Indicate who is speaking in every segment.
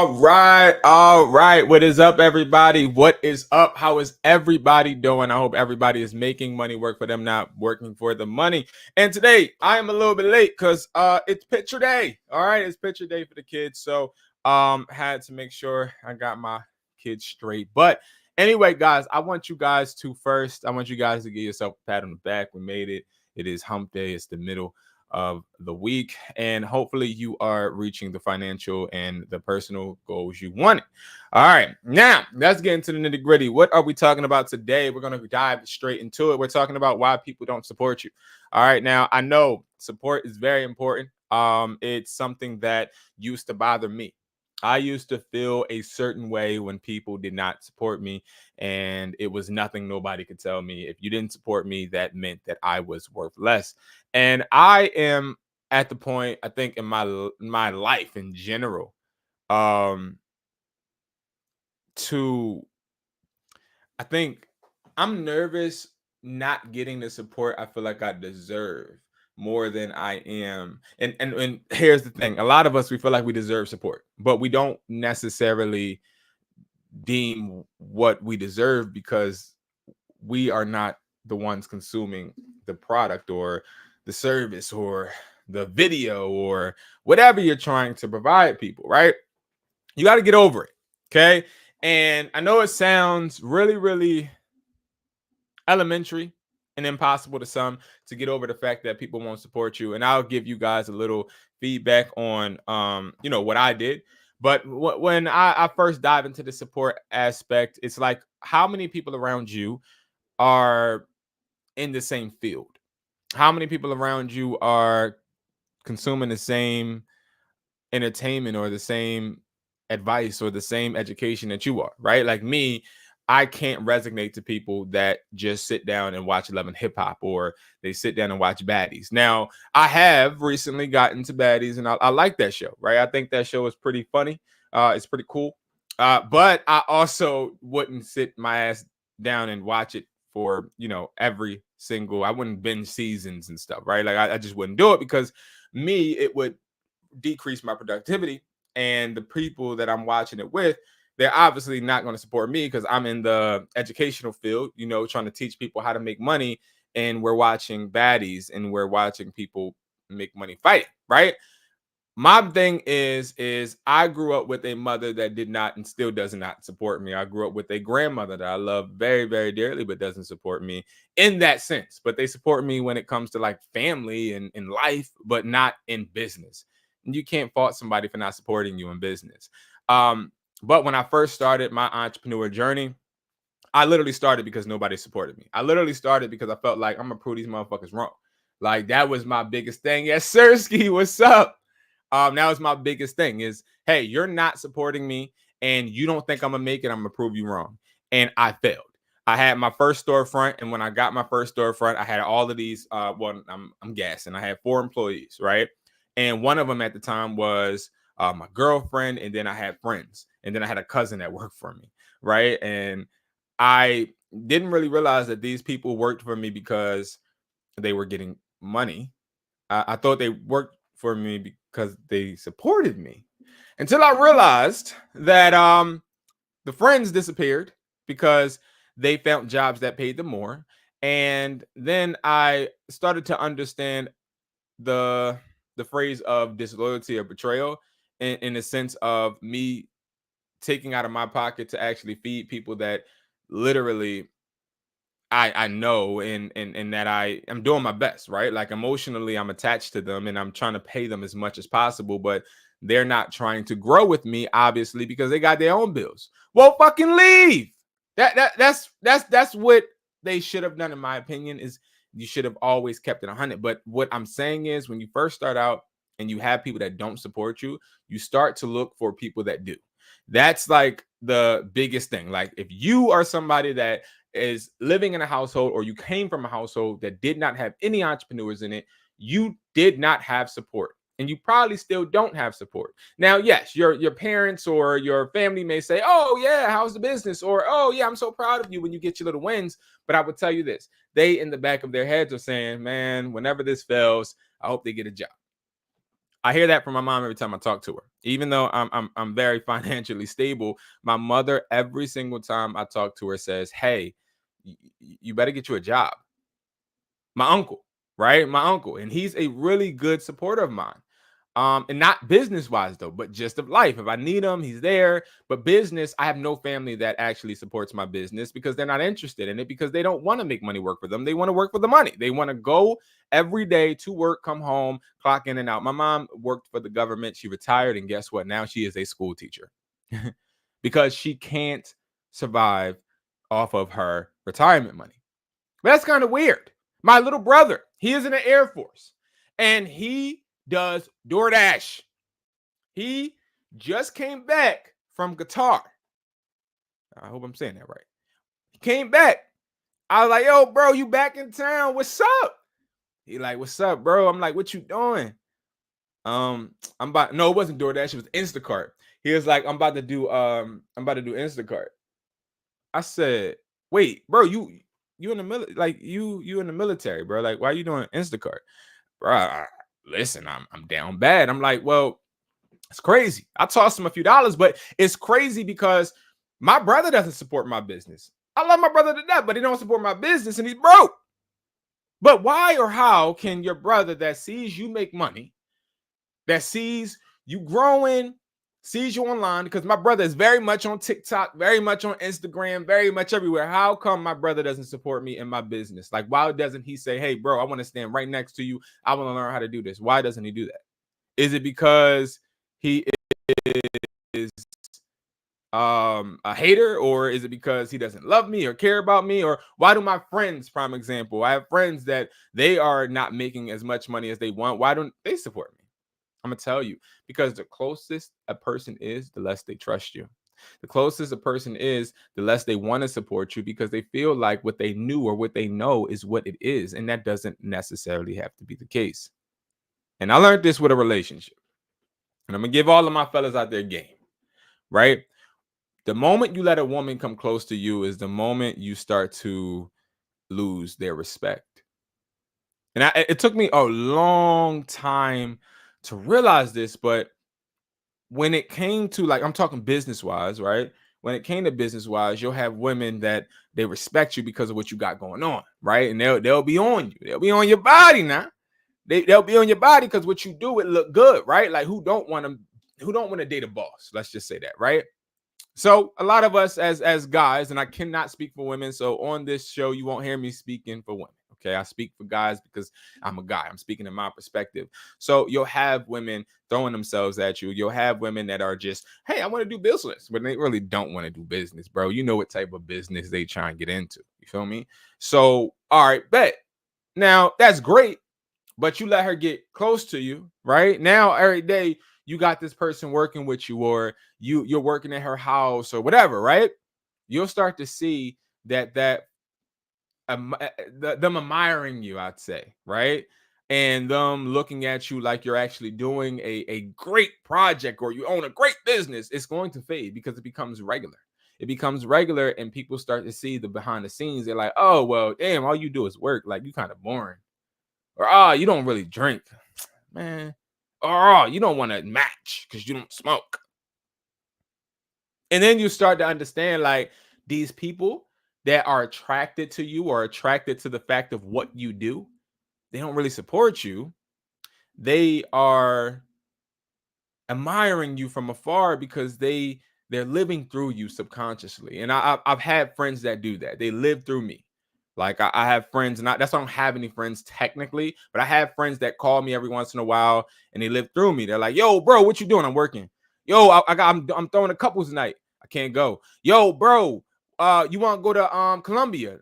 Speaker 1: All right. What is up, everybody? What is up? How is everybody doing? I hope everybody is making money work for them, not working for the money. And today I am a little bit late because it's picture day. All right, it's picture day for the kids. So had to make sure I got my kids straight. But anyway, guys, I want you guys to give yourself a pat on the back. We made it. It is hump day. It's the middle of the week, and hopefully you are reaching the financial and the personal goals you wanted. All right, now let's get into the nitty gritty. What are we talking about today? We're going to dive straight into it. We're talking about why people don't support you. All right, now I know support is very important. It's something that used to bother me. I used to feel a certain way when people did not support me, and it was nothing nobody could tell me. If you didn't support me, that meant that I was worth less. And I am at the point, I think, in my life in general, um, to I think I'm nervous not getting the support I feel like I deserve more than I am. And here's the thing: a lot of us, we feel like we deserve support, but we don't necessarily deem what we deserve because we are not the ones consuming the product or the service or the video or whatever you're trying to provide people, right? You got to get over it. Okay. And I know it sounds really, really elementary and impossible to some to get over the fact that people won't support you. And I'll give you guys a little feedback on what I did. But when I first dive into the support aspect, it's like how many people around you are in the same field? How many people around you are consuming the same entertainment or the same advice or the same education that you are, right? Like me, I can't resonate to people that just sit down and watch 11 hip hop or they sit down and watch Baddies. Now, I have recently gotten to Baddies and I like that show, right? I think that show is pretty funny. It's pretty cool. But I also wouldn't sit my ass down and watch it for, every single, I wouldn't binge seasons and stuff, right? Like I just wouldn't do it because me, it would decrease my productivity, and the people that I'm watching it with, they're obviously not going to support me because I'm in the educational field, trying to teach people how to make money, and we're watching Baddies and we're watching people make money fighting, right? My thing is I grew up with a mother that did not and still does not support me. I grew up with a grandmother that I love very, very dearly, but doesn't support me in that sense. But they support me when it comes to like family and in life, but not in business. And you can't fault somebody for not supporting you in business. But when I first started my entrepreneur journey, I literally started because nobody supported me. I literally started because I felt like I'm gonna prove these motherfuckers wrong. Like that was my biggest thing. Yes, Sirski, what's up? That was my biggest thing is, hey, you're not supporting me and you don't think I'm gonna make it. I'm gonna prove you wrong. And I failed. I had my first storefront, and when I got my first storefront, I had all of these. I'm gassing. I had 4 employees, right? And one of them at the time was my girlfriend, and then I had friends, and then I had a cousin that worked for me, right? And I didn't really realize that these people worked for me because they were getting money. I thought they worked for me because they supported me until I realized that the friends disappeared because they found jobs that paid them more. And then I started to understand the phrase of disloyalty or betrayal in the sense of me taking out of my pocket to actually feed people that literally I know and that I am doing my best, right? Like emotionally, I'm attached to them and I'm trying to pay them as much as possible, but they're not trying to grow with me, obviously, because they got their own bills. Well, fucking leave. That's what they should have done, in my opinion, is you should have always kept it 100. But what I'm saying is when you first start out and you have people that don't support you, you start to look for people that do. That's like the biggest thing. Like if you are somebody that is living in a household or you came from a household that did not have any entrepreneurs in it, you did not have support. And you probably still don't have support. Now, yes, your parents or your family may say, "Oh yeah, how's the business?" Or, "Oh yeah, I'm so proud of you when you get your little wins." But I would tell you this: they in the back of their heads are saying, "Man, whenever this fails, I hope they get a job. I hear that from my mom every time I talk to her. Even though I'm very financially stable, my mother every single time I talk to her says, "Hey, you better get you a job." My uncle, right? My uncle, and he's a really good supporter of mine. And not business wise though, but just of life. If I need him, he's there. But business, I have no family that actually supports my business because they're not interested in it because they don't want to make money work for them. They want to work for the money. They want to go every day to work, come home, clock in and out. My mom worked for the government. She retired, and guess what? Now she is a school teacher because she can't survive off of her retirement money. But that's kind of weird. My little brother, he is in the Air Force and he does DoorDash. He just came back from Qatar. I hope I'm saying that right. He came back. I was like, yo, bro, you back in town. What's up? He like, what's up, bro? I'm like, what you doing? I'm about no, it wasn't DoorDash, it was Instacart. He was like, I'm about to do Instacart. I said, wait, bro, you in the military, like you in the military, bro. Like, why are you doing Instacart? Bro, listen, I'm down bad. I'm like, well, it's crazy. I tossed him a few dollars, but it's crazy because my brother doesn't support my business. I love my brother to death, but he don't support my business and he's broke. But why or how can your brother that sees you make money, that sees you growing, sees you online, because my brother is very much on TikTok, very much on Instagram, very much everywhere. How come my brother doesn't support me in my business? Like, why doesn't he say, hey, bro, I want to stand right next to you. I want to learn how to do this. Why doesn't he do that? Is it because he is a hater, or is it because he doesn't love me or care about me? Or why do my friends, prime example, I have friends that they are not making as much money as they want. Why don't they support me? I'm gonna tell you, because the closest a person is, the less they trust you. The closest a person is, the less they want to support you because they feel like what they knew or what they know is what it is. And that doesn't necessarily have to be the case. And I learned this with a relationship. And I'm gonna give all of my fellas out there game, right? The moment you let a woman come close to you is the moment you start to lose their respect. And it took me a long time to realize this, but when it came to, like, I'm talking business wise, right? When it came to business wise, you'll have women that they respect you because of what you got going on, right? And they'll be on you. They'll be on your body now. They'll be on your body because what you do, it look good, right? Like, who don't want to date a boss? Let's just say that, right? So a lot of us as guys, and I cannot speak for women, so on this show you won't hear me speaking for women. Okay, I speak for guys because I'm a guy. I'm speaking in my perspective. So you'll have women throwing themselves at you. You'll have women that are just, hey, I want to do business, but they really don't want to do business, bro. You know what type of business they try and get into. You feel me? So, all right, bet. Now that's great, but you let her get close to you, right? Now every day you got this person working with you, or you're working at her house or whatever, right? You'll start to see them admiring you, I'd say, right? And them looking at you like you're actually doing a great project or you own a great business. It's going to fade because it becomes regular. It becomes regular, and people start to see the behind the scenes. They're like, oh, well, damn, all you do is work. Like, you kind of boring. Or, oh, you don't really drink, man. Or, oh, you don't want to match because you don't smoke. And then you start to understand, like, these people that are attracted to you or attracted to the fact of what you do, they don't really support you. They are admiring you from afar because they're living through you subconsciously. And I've had friends that do that. They live through me. Like, I have friends, and that's why I don't have any friends technically, but I have friends that call me every once in a while and they live through me. They're like, yo, bro, what you doing? I'm working. Yo, I'm throwing a couples tonight. I can't go. Yo, bro, you want to go to Colombia?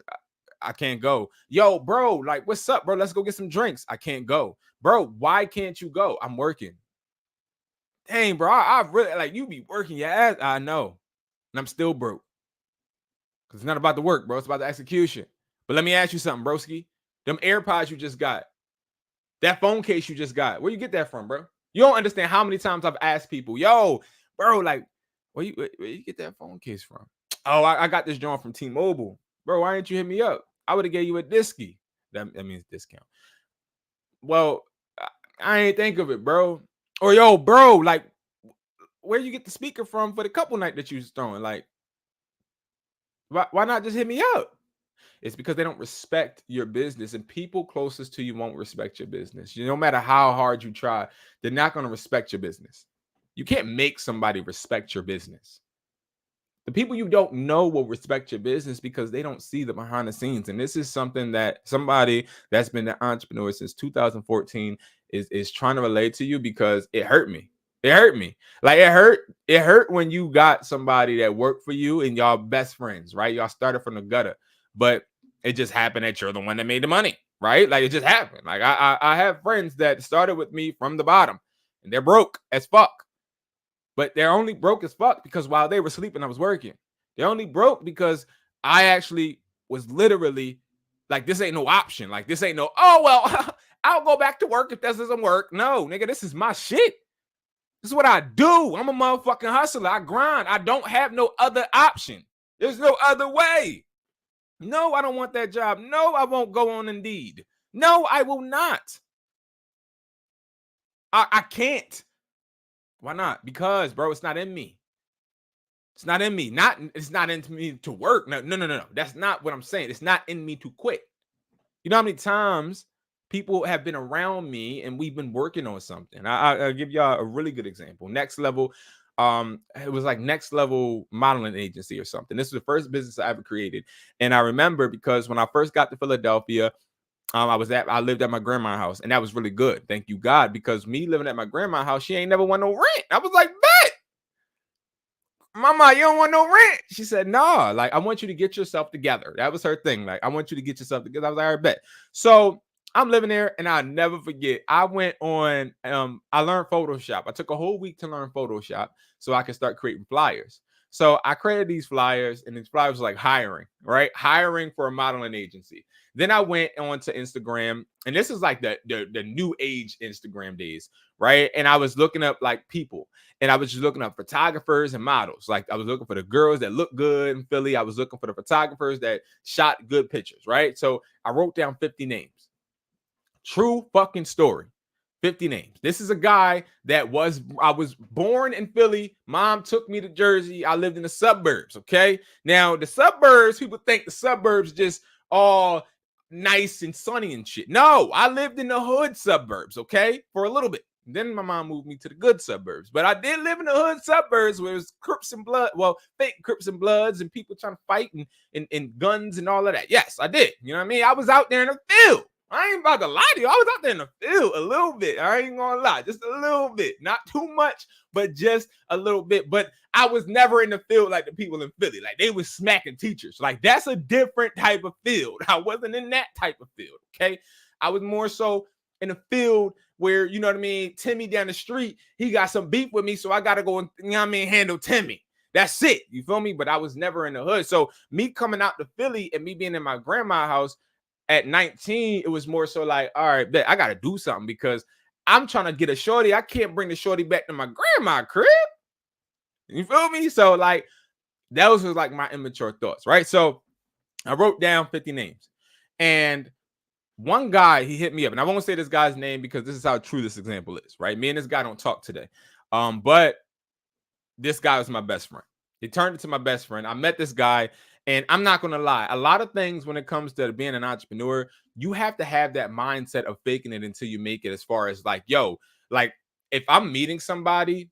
Speaker 1: I can't go. Yo, bro, like, what's up, bro? Let's go get some drinks. I can't go. Bro, why can't you go? I'm working. Dang, bro, I really, like, you be working your ass. I know. And I'm still broke. Because it's not about the work, bro. It's about the execution. But let me ask you something, broski. Them AirPods you just got, that phone case you just got, where you get that from, bro? You don't understand how many times I've asked people, yo, bro, like, where you get that phone case from? Oh, I got this joint from T-Mobile. Bro, why didn't you hit me up? I would have gave you a disky. That means discount. Well, I ain't think of it, bro. Or yo, bro, like where you get the speaker from for the couple night that you was throwing? Like, why not just hit me up? It's because they don't respect your business, and people closest to you won't respect your business. No matter how hard you try, they're not going to respect your business. You can't make somebody respect your business. The people you don't know will respect your business because they don't see the behind the scenes. And this is something that somebody that's been an entrepreneur since 2014 is trying to relate to you, because it hurt me. It hurt me. Like it hurt when you got somebody that worked for you and y'all best friends, right? Y'all started from the gutter, but it just happened that you're the one that made the money, right? Like it just happened. Like I have friends that started with me from the bottom and they're broke as fuck. But they're only broke as fuck because while they were sleeping, I was working. They're only broke because I actually was literally like, this ain't no option. Like, this ain't no, oh, well, I'll go back to work if this doesn't work. No, nigga, this is my shit. This is what I do. I'm a motherfucking hustler. I grind. I don't have no other option. There's no other way. No, I don't want that job. No, I won't go on Indeed. No, I will not. I can't. Why not? Because, bro, it's not in me. It's not in me. It's not in me to work. No. That's not what I'm saying. It's not in me to quit. You know how many times people have been around me and we've been working on something. I'll give y'all a really good example. Next Level, it was like Next Level Modeling Agency or something. This was the first business I ever created. And I remember because when I first got to Philadelphia, I lived at my grandma's house, and that was really good. Thank you, God, because me living at my grandma's house, she ain't never want no rent. I was like, bet. Mama, you don't want no rent. She said, nah, like, I want you to get yourself together. That was her thing. Like, I want you to get yourself together. I was like, all right, bet. So I'm living there, and I'll never forget. I went on, I learned Photoshop. I took a whole week to learn Photoshop so I could start creating flyers. So I created these flyers, and these flyers were like hiring, right? Hiring for a modeling agency. Then I went on to Instagram, and this is like the new age Instagram days, right? And I was looking up like people. And I was just looking up photographers and models. Like I was looking for the girls that look good in Philly. I was looking for the photographers that shot good pictures, right? So I wrote down 50 names. True fucking story. 50 names. This is a guy I was born in Philly. Mom took me to Jersey. I lived in the suburbs, okay? Now, the suburbs, people think the suburbs just all nice and sunny and shit. No, I lived in the hood suburbs, okay? For a little bit. Then my mom moved me to the good suburbs. But I did live in the hood suburbs where it was Crips and blood, well, fake Crips and Bloods and people trying to fight and guns and all of that. Yes, I did. You know what I mean? I was out there in the field. I ain't about to lie to you. I was out there in the field a little bit. I ain't gonna lie, just a little bit. Not too much, but just a little bit. But I was never in the field like the people in Philly. Like they was smacking teachers. Like that's a different type of field. I wasn't in that type of field. Okay. I was more so in a field where, you know what I mean, Timmy down the street, he got some beef with me. So I gotta go and, you know what I mean, handle Timmy. That's it. You feel me? But I was never in the hood. So me coming out to Philly and me being in my grandma's house at 19, it was more so like, all right, bet I gotta do something because I'm trying to get a shorty. I can't bring the shorty back to my grandma's crib. You feel me? So like those was like my immature thoughts, right? So I wrote down 50 names. And one guy, he hit me up. And I won't say this guy's name because this is how true this example is, right? Me and this guy don't talk today. But this guy was my best friend. He turned into my best friend. I met this guy, and I'm not gonna lie. A lot of things when it comes to being an entrepreneur, you have to have that mindset of faking it until you make it. As far as like, yo, like if I'm meeting somebody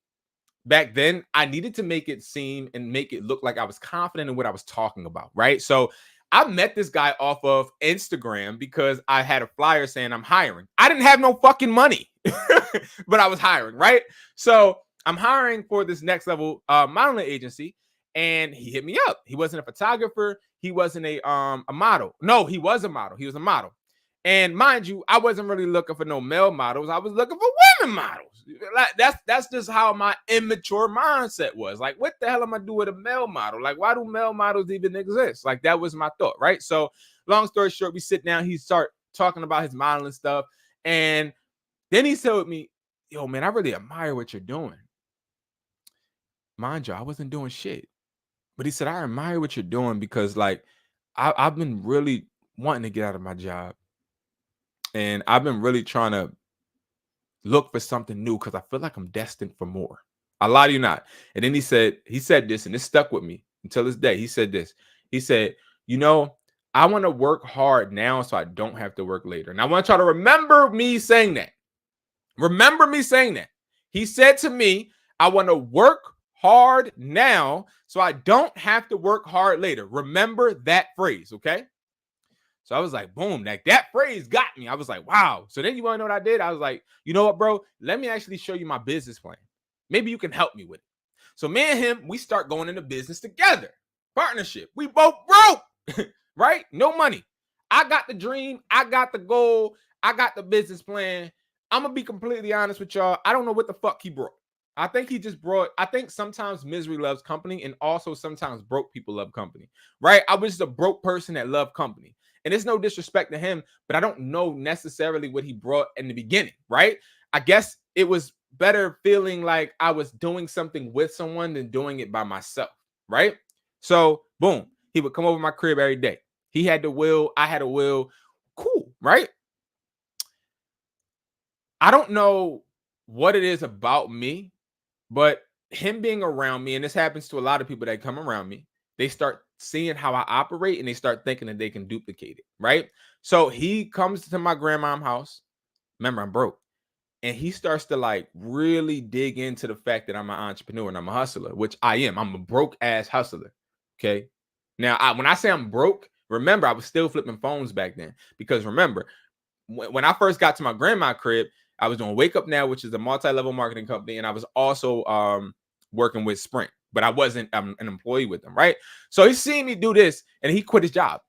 Speaker 1: back then, I needed to make it seem and make it look like I was confident in what I was talking about, right? So I met this guy off of Instagram because I had a flyer saying I'm hiring. I didn't have no fucking money, but I was hiring, right? So I'm hiring for this Next Level modeling agency, and he hit me up. He wasn't a photographer. He wasn't a model. No, he was a model. He was a model. And mind you, I wasn't really looking for no male models. I was looking for women models. Like that's just how my immature mindset was. Like, what the hell am I doing with a male model? Like, why do male models even exist? Like, that was my thought, right? So, long story short, we sit down. He start talking about his modeling stuff, and then he told me, "Yo, man, I really admire what you're doing." Mind you, I wasn't doing shit, but he said, "I admire what you're doing because, like, I've been really wanting to get out of my job." And I've been really trying to look for something new because I feel like I'm destined for more. I lie to you not. And then he said this, and it stuck with me until this day. He said this. He said, you know, I want to work hard now so I don't have to work later. And I want y'all to remember me saying that. Remember me saying that. He said to me, I want to work hard now so I don't have to work hard later. Remember that phrase, okay? So I was like, boom, like that phrase got me. I was like, wow. So then you want to know what I did? I was like, you know what, bro? Let me actually show you my business plan. Maybe you can help me with it. So me and him, we start going into business together. Partnership. We both broke, right? No money. I got the dream. I got the goal. I got the business plan. I'm going to be completely honest with y'all. I don't know what the fuck he brought. I think he just brought, I think sometimes misery loves company, and also sometimes broke people love company, right? I was a broke person that loved company. And it's no disrespect to him, but I don't know necessarily what he brought in the beginning, right? I guess it was better feeling like I was doing something with someone than doing it by myself, right? So, boom, he would come over my crib every day. He had the will, I had a will. Cool, right? I don't know what it is about me, but him being around me, and this happens to a lot of people that come around me, they start seeing how I operate and they start thinking that they can duplicate it, right? So he comes to my grandma's house. Remember, I'm broke. And he starts to like really dig into the fact that I'm an entrepreneur and I'm a hustler, which I am. I'm a broke ass hustler. Okay. Now, when I say I'm broke, remember, I was still flipping phones back then. Because remember, when I first got to my grandma's crib, I was doing Wake Up Now, which is a multi-level marketing company. And I was also working with Sprint, but I wasn't an employee with them, right? So he's seeing me do this and he quit his job.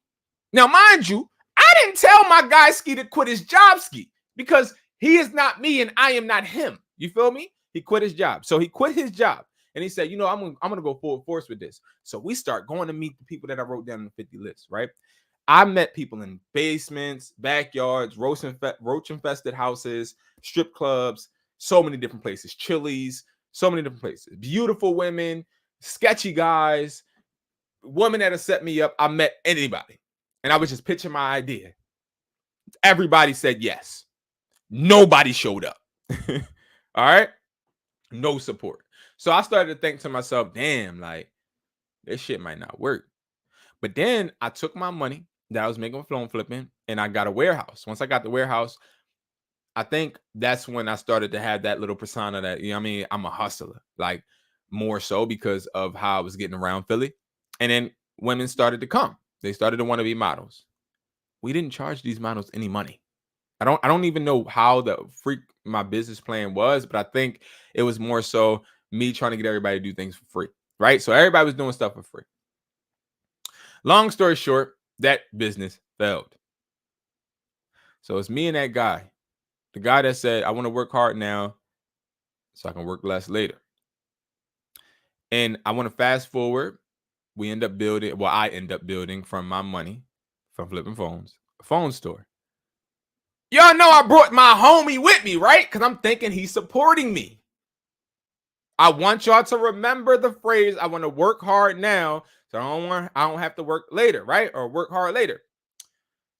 Speaker 1: Now, mind you, I didn't tell my guy Ski to quit his job, Ski, because he is not me and I am not him. You feel me? He quit his job. So he quit his job and he said, you know, I'm gonna go full force with this. So we start going to meet the people that I wrote down in the 50 list, right? I met people in basements, backyards, roach infested houses, strip clubs, so many different places, Chili's, so many different places. Beautiful women, sketchy guys, women that have set me up. I met anybody. And I was just pitching my idea. Everybody said yes. Nobody showed up. All right. No support. So I started to think to myself, damn, like this shit might not work. But then I took my money that I was making phone flipping and I got a warehouse. Once I got the warehouse, I think that's when I started to have that little persona that, you know what I mean? I'm a hustler, like more so because of how I was getting around Philly. And then women started to come. They started to want to be models. We didn't charge these models any money. I don't even know how the freak my business plan was, but I think it was more so me trying to get everybody to do things for free, right? So everybody was doing stuff for free. Long story short, that business failed. So it's me and that guy, the guy that said, I want to work hard now so I can work less later. And I want to fast forward. We end up building, well, I end up building from my money from flipping phones, a phone store. Y'all know I brought my homie with me, right? Because I'm thinking he's supporting me. I want y'all to remember the phrase, I want to work hard now, so I don't have to work later, right? Or work hard later.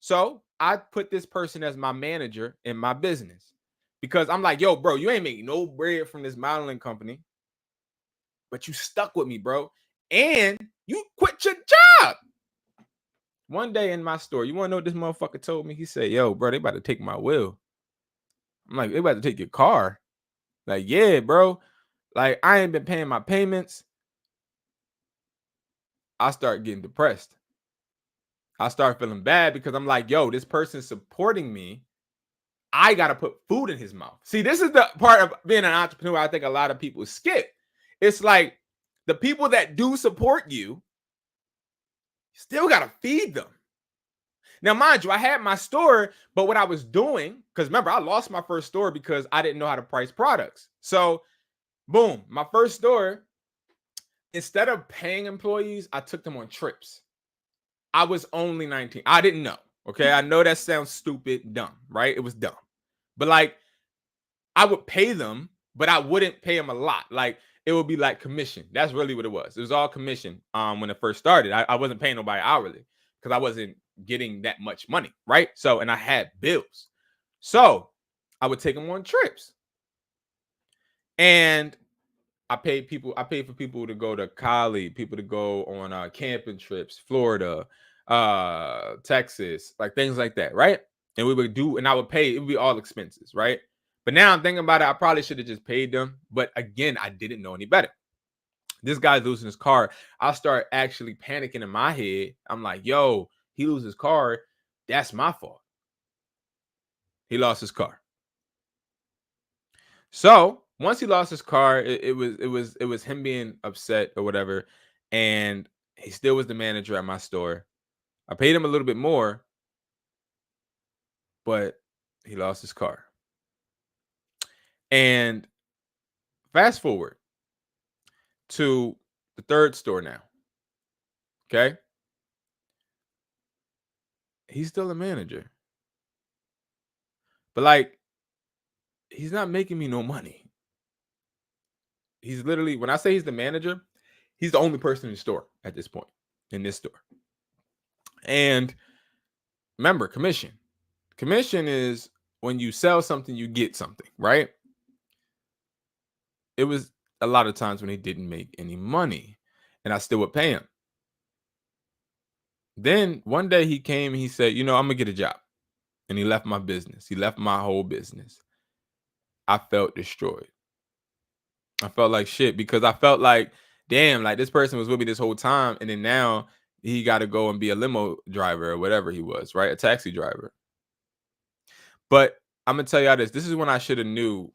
Speaker 1: So I put this person as my manager in my business because I'm like, yo, bro, you ain't making no bread from this modeling company, but you stuck with me, bro. And you quit your job. One day in my store, you want to know what this motherfucker told me? He said, yo, bro, they about to take my will. I'm like, they about to take your car. Like, yeah, bro. Like, I ain't been paying my payments. I start getting depressed. I start feeling bad because I'm like, yo, this person's supporting me. I got to put food in his mouth. See, this is the part of being an entrepreneur I think a lot of people skip. It's like the people that do support you, still got to feed them. Now, mind you, I had my store, but what I was doing, because remember, I lost my first store because I didn't know how to price products. So, boom, my first store, instead of paying employees, I took them on trips. I was only 19. I didn't know. Okay. I know that sounds stupid, dumb, right? It was dumb. But like, I would pay them, but I wouldn't pay them a lot. Like, it would be like commission. That's really what it was. It was all commission when it first started. I wasn't paying nobody hourly because I wasn't getting that much money, right? So, and I had bills. So I would take them on trips. And I paid for people to go to Cali, people to go on camping trips, Florida, Texas, like things like that, right? And we would do, and I would pay, it would be all expenses, right? But now I'm thinking about it, I probably should have just paid them. But again, I didn't know any better. This guy's losing his car. I start actually panicking in my head. I'm like, yo, he loses his car. That's my fault. He lost his car. So once he lost his car, it was him being upset or whatever, and he still was the manager at my store. I paid him a little bit more, but he lost his car. And fast forward to the third store now. Okay, he's still a manager, but like he's not making me no money. He's literally, when I say he's the manager, he's the only person in the store at this point in this store. And remember, commission. Commission is when you sell something, you get something, right? It was a lot of times when he didn't make any money and I still would pay him. Then one day he came and he said, I'm going to get a job. And he left my business. He left my whole business. I felt destroyed. I felt like shit because I felt like, damn, like this person was with me this whole time. And then now he got to go and be a limo driver or whatever he was, right? A taxi driver. But I'm going to tell y'all this. This is when I should have knew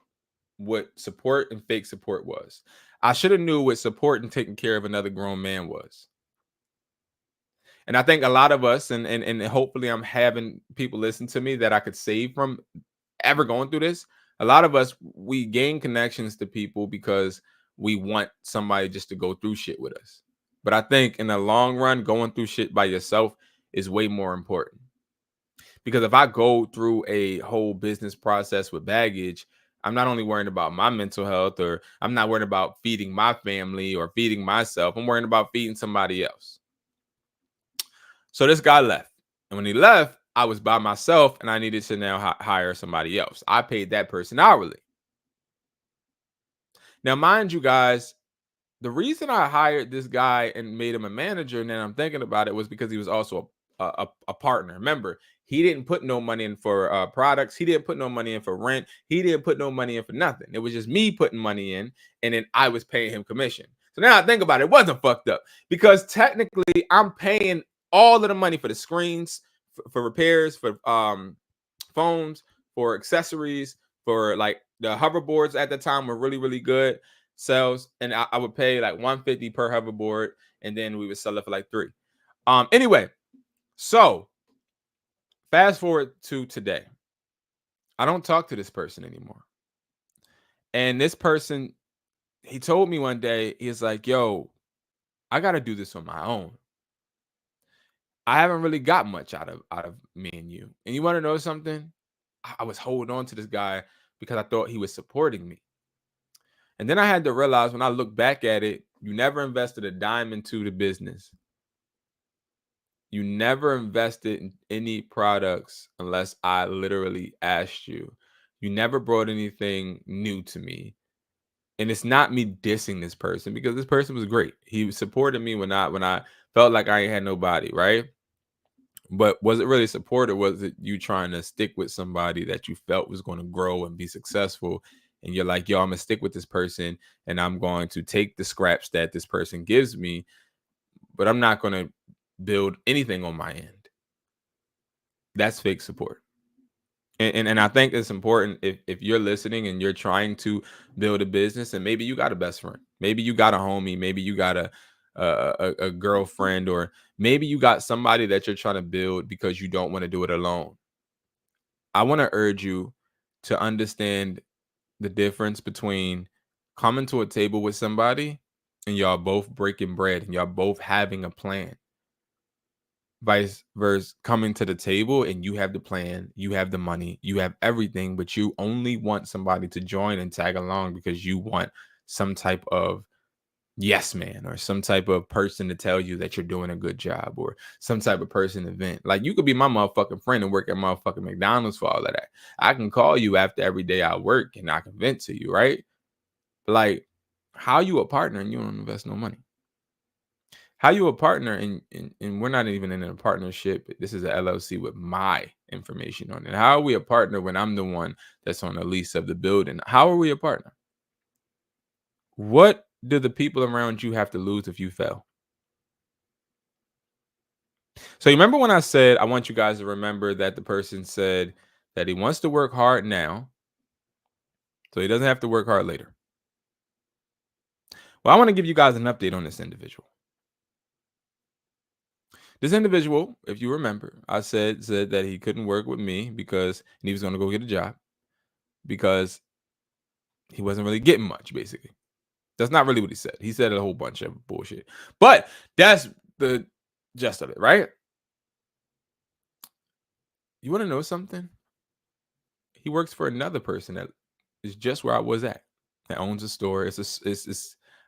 Speaker 1: what support and fake support was. I should have knew what support and taking care of another grown man was. And I think a lot of us, and hopefully I'm having people listen to me that I could save from ever going through this. A lot of us, we gain connections to people because we want somebody just to go through shit with us. But I think in the long run, going through shit by yourself is way more important. Because if I go through a whole business process with baggage, I'm not only worrying about my mental health, or I'm not worrying about feeding my family or feeding myself. I'm worrying about feeding somebody else. So this guy left. And when he left, I was by myself and I needed to now hire somebody else. I paid that person hourly. Now, mind you guys, the reason I hired this guy and made him a manager, and then I'm thinking about it, was because he was also a partner. Remember, he didn't put no money in for products. He didn't put no money in for rent. He didn't put no money in for nothing. It was just me putting money in, and then I was paying him commission. So now I think about it, it wasn't fucked up because technically I'm paying all of the money for the screens, for repairs, for phones, for accessories, for like the hoverboards at the time were really, really good sales, and I would pay like $150 per hoverboard, and then we would sell it for like $3. Anyway, so fast forward to today. I don't talk to this person anymore. And this person, he told me one day, he's like, yo, I gotta do this on my own. I haven't really got much out of me and you. And you want to know something? I was holding on to this guy because I thought he was supporting me. And then I had to realize when I look back at it, you never invested a dime into the business. You never invested in any products unless I literally asked you. You never brought anything new to me. And it's not me dissing this person because this person was great. He supported me when I felt like I ain't had nobody, right? But was it really support, or was it you trying to stick with somebody that you felt was going to grow and be successful? And you're like, yo, I'm going to stick with this person and I'm going to take the scraps that this person gives me, but I'm not going to build anything on my end. That's fake support. And I think it's important if you're listening and you're trying to build a business, and maybe you got a best friend, maybe you got a homie, maybe you got a girlfriend, or maybe you got somebody that you're trying to build because you don't want to do it alone. I want to urge you to understand the difference between coming to a table with somebody and y'all both breaking bread and y'all both having a plan, vice versa coming to the table and you have the plan, you have the money, you have everything, but you only want somebody to join and tag along because you want some type of yes man, or some type of person to tell you that you're doing a good job, or some type of person to vent. Like, you could be my motherfucking friend and work at motherfucking McDonald's for all of that. I can call you after every day I work and I can vent to you, right? Like, how you a partner and you don't invest no money? How you a partner and we're not even in a partnership? This is a LLC with my information on it. How are we a partner when I'm the one that's on the lease of the building? How are we a partner? What do the people around you have to lose if you fail? So you remember when I said I want you guys to remember that the person said that he wants to work hard now, so he doesn't have to work hard later. Well, I want to give you guys an update on this individual. This individual, if you remember, I said that he couldn't work with me because he was going to go get a job because he wasn't really getting much, basically. That's not really what he said. He said a whole bunch of bullshit. But that's the gist of it, right? You want to know something? He works for another person that is just where I was at. That owns a store. It's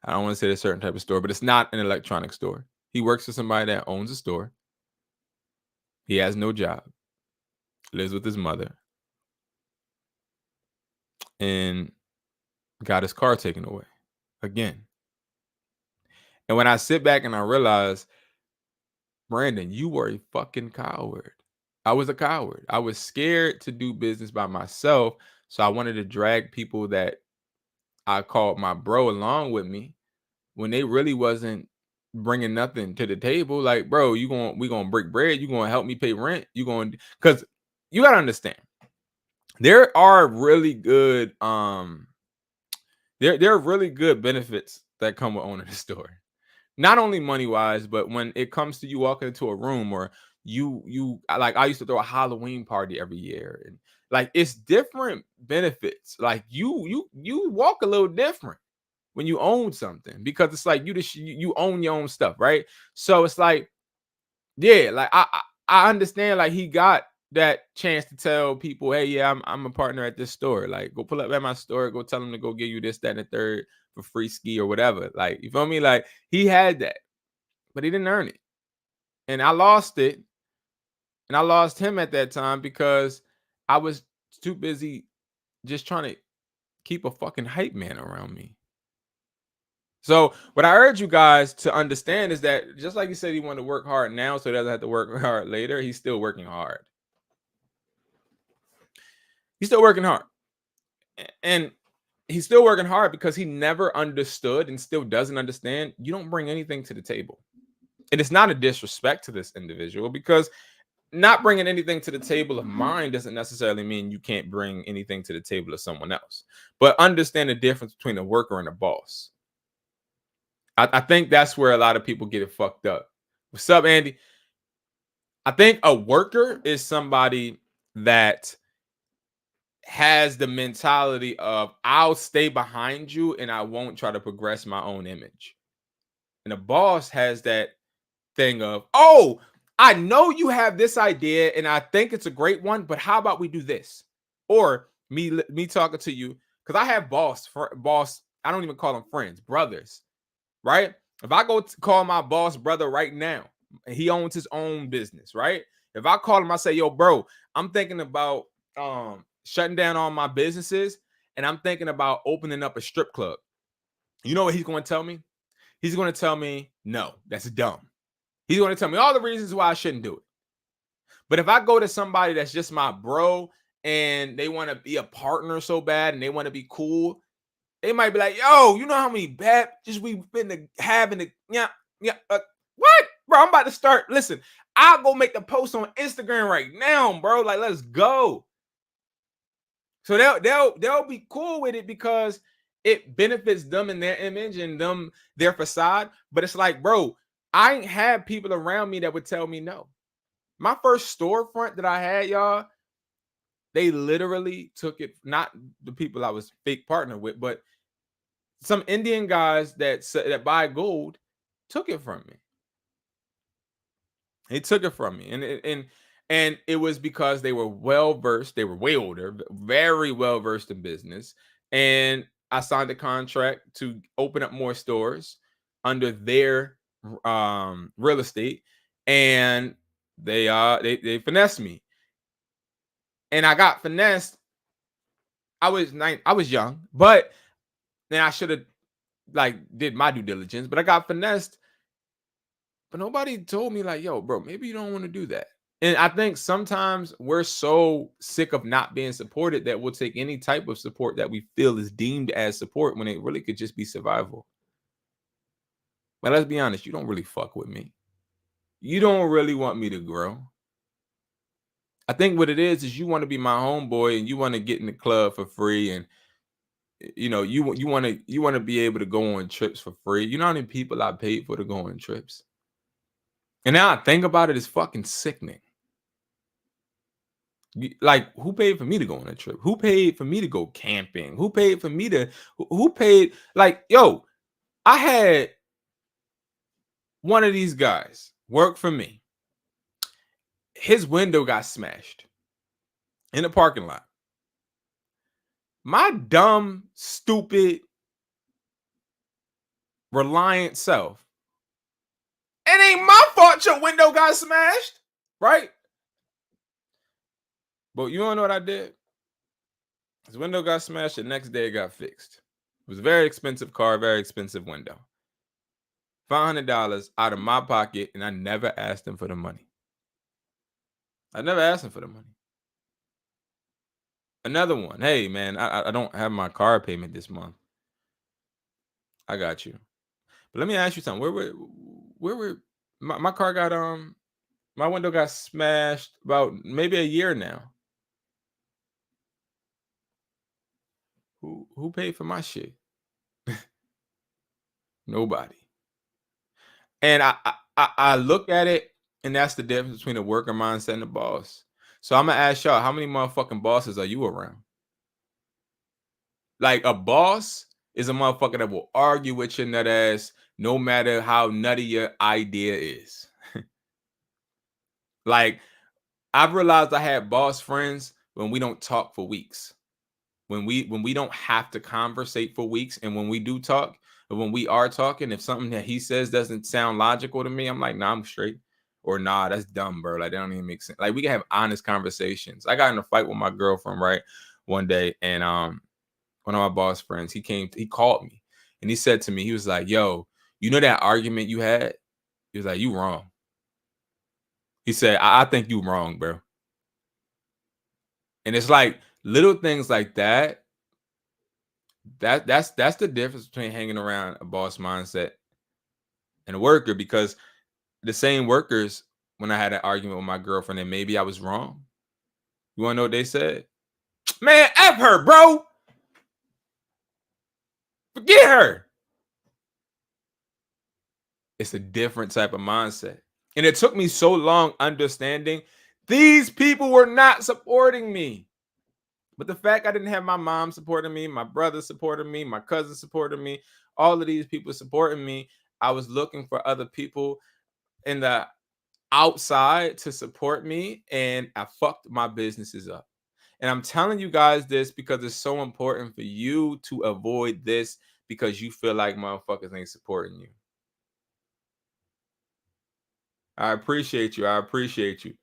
Speaker 1: I don't want to say a certain type of store, but it's not an electronic store. He works for somebody that owns a store. He has no job. Lives with his mother. And got his car taken away again. And when I sit back and I realize, Brandon, you were a fucking coward. I was a coward. I was scared to do business by myself. So I wanted to drag people that I called my bro along with me when they really wasn't bringing nothing to the table. Like, bro, we gonna break bread. You gonna help me pay rent. You going because you gotta understand there are really good there are really good benefits that come with owning a store. Not only money wise, but when it comes to you walking into a room or like I used to throw a Halloween party every year and like it's different benefits. Like you walk a little different when you own something because it's like you own your own stuff, right? So it's like yeah, like I understand like he got that chance to tell people, hey, yeah, I'm a partner at this store. Like, go pull up at my store, go tell them to go give you this, that, and the third for free ski or whatever. Like, you feel me? Like he had that, but he didn't earn it. And I lost it. And I lost him at that time because I was too busy just trying to keep a fucking hype man around me. So what I urge you guys to understand is that just like he said he wanted to work hard now so he doesn't have to work hard later, he's still working hard. He's still working hard. And he's still working hard because he never understood and still doesn't understand. You don't bring anything to the table. And it's not a disrespect to this individual because not bringing anything to the table of mine doesn't necessarily mean you can't bring anything to the table of someone else. But understand the difference between a worker and a boss. I think that's where a lot of people get it fucked up. What's up, Andy? I think a worker is somebody that has the mentality of I'll stay behind you and I won't try to progress my own image. And a boss has that thing of, oh, I know you have this idea and I think it's a great one, but how about we do this? Or me talking to you because I have boss. I don't even call them friends, brothers, right? If I go call my boss brother right now, he owns his own business, right? If I call him, I say, yo, bro, I'm thinking about shutting down all my businesses and I'm thinking about opening up a strip club. You know what he's going to tell me? He's going to tell me, no, that's dumb. He's going to tell me all the reasons why I shouldn't do it. But if I go to somebody that's just my bro and they want to be a partner so bad and they want to be cool, they might be like, yo, you know how many bad just we've been having the what? Bro, I'm about to start. Listen, I'll go make the post on Instagram right now, bro. Like, let's go. So they'll be cool with it because it benefits them and their image and them their facade. But it's like, bro, I ain't had people around me that would tell me no. My first storefront that I had, y'all, they literally took it, not the people I was fake partner with, but some Indian guys that buy gold took it from me. They took it from me. And it was because they were well versed, they were way older, very well versed in business. And I signed a contract to open up more stores under their real estate. And they finessed me. And I got finessed. I was young, but Then I should have like did my due diligence, but I got finessed. But nobody told me like, yo, bro, maybe you don't want to do that. And I think sometimes we're so sick of not being supported that we'll take any type of support that we feel is deemed as support when it really could just be survival. But let's be honest, you don't really fuck with me. You don't really want me to grow. I think what it is you want to be my homeboy and you want to get in the club for free, and you want to be able to go on trips for free. You know how many people I paid for to go on trips? And now I think about it, it's fucking sickening. Like, who paid for me to go on a trip? Who paid for me to go camping? Who paid for me to who paid? Like, yo, I had one of these guys work for me. His window got smashed in the parking lot. My dumb, stupid, reliant self. It ain't my fault your window got smashed, right? But you wanna know what I did? His window got smashed. The next day it got fixed. It was a very expensive car, very expensive window. $500 out of my pocket, and I never asked him for the money. I never asked him for the money. Another one. Hey, man, I don't have my car payment this month. I got you. But let me ask you something. Where were my car got my window got smashed about maybe a year now. Who paid for my shit? Nobody. And I look at it, and that's the difference between a worker mindset and a boss. So I'm gonna ask y'all, how many motherfucking bosses are you around? Like, a boss is a motherfucker that will argue with your nut ass no matter how nutty your idea is. Like, I've realized I had boss friends when we don't talk for weeks. When we don't have to conversate for weeks, and when we do talk, or when we are talking, if something that he says doesn't sound logical to me, I'm like, nah, I'm straight. Or nah, that's dumb, bro. Like, that don't even make sense. Like, we can have honest conversations. I got in a fight with my girlfriend, right, one day, and one of my boss friends, he called me, and he said to me, he was like, yo, you know that argument you had? He was like, you wrong. He said, I think you wrong, bro. And it's like little things like that. That's the difference between hanging around a boss mindset and a worker, because the same workers, when I had an argument with my girlfriend and maybe I was wrong, you want to know what they said? Man, F her, bro. Forget her. It's a different type of mindset. And it took me so long understanding these people were not supporting me. But the fact I didn't have my mom supporting me, my brother supporting me, my cousin supporting me, all of these people supporting me, I was looking for other people in the outside to support me, and I fucked my businesses up. And I'm telling you guys this because it's so important for you to avoid this, because you feel like motherfuckers ain't supporting you. I appreciate you. I appreciate you,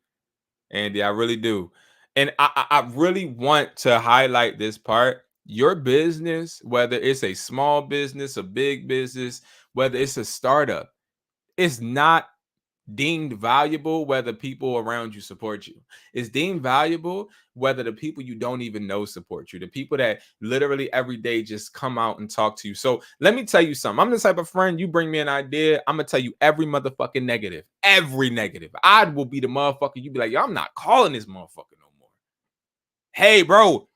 Speaker 1: Andy. I really do. And I really want to highlight this part. Your business, whether it's a small business, a big business, whether it's a startup, it's not deemed valuable whether people around you support you. It's deemed valuable whether the people you don't even know support you, the people that literally every day just come out and talk to you. So let me tell you something. I'm the type of friend, you bring me an idea, I'm gonna tell you every motherfucking negative. Every negative. I will be the motherfucker. You be like, yo, I'm not calling this motherfucker no more. Hey, bro,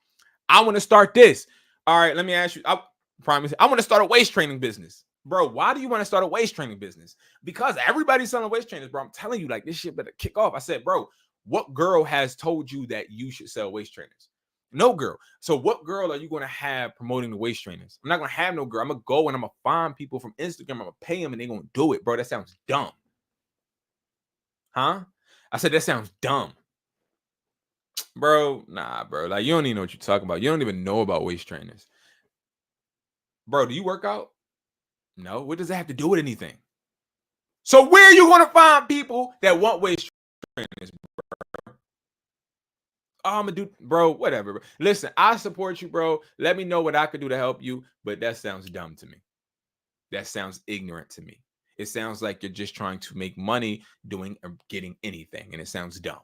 Speaker 1: I want to start this. All right, let me ask you. I promise. I want to start a waist training business. Bro, why do you want to start a waist training business? Because everybody's selling waist trainers, bro. I'm telling you, like, this shit better kick off. I said, bro, what girl has told you that you should sell waist trainers? No girl. So what girl are you going to have promoting the waist trainers? I'm not going to have no girl. I'm going to go and I'm going to find people from Instagram. I'm going to pay them and they're going to do it, bro. That sounds dumb. Huh? I said, that sounds dumb. Bro, nah, bro. Like, you don't even know what you're talking about. You don't even know about waist trainers. Bro, do you work out? No. What does that have to do with anything? So where are you going to find people that want waist trainers? Oh, I'm gonna do, bro, whatever. Bro. Listen, I support you, bro. Let me know what I could do to help you. But that sounds dumb to me. That sounds ignorant to me. It sounds like you're just trying to make money doing or getting anything, and it sounds dumb.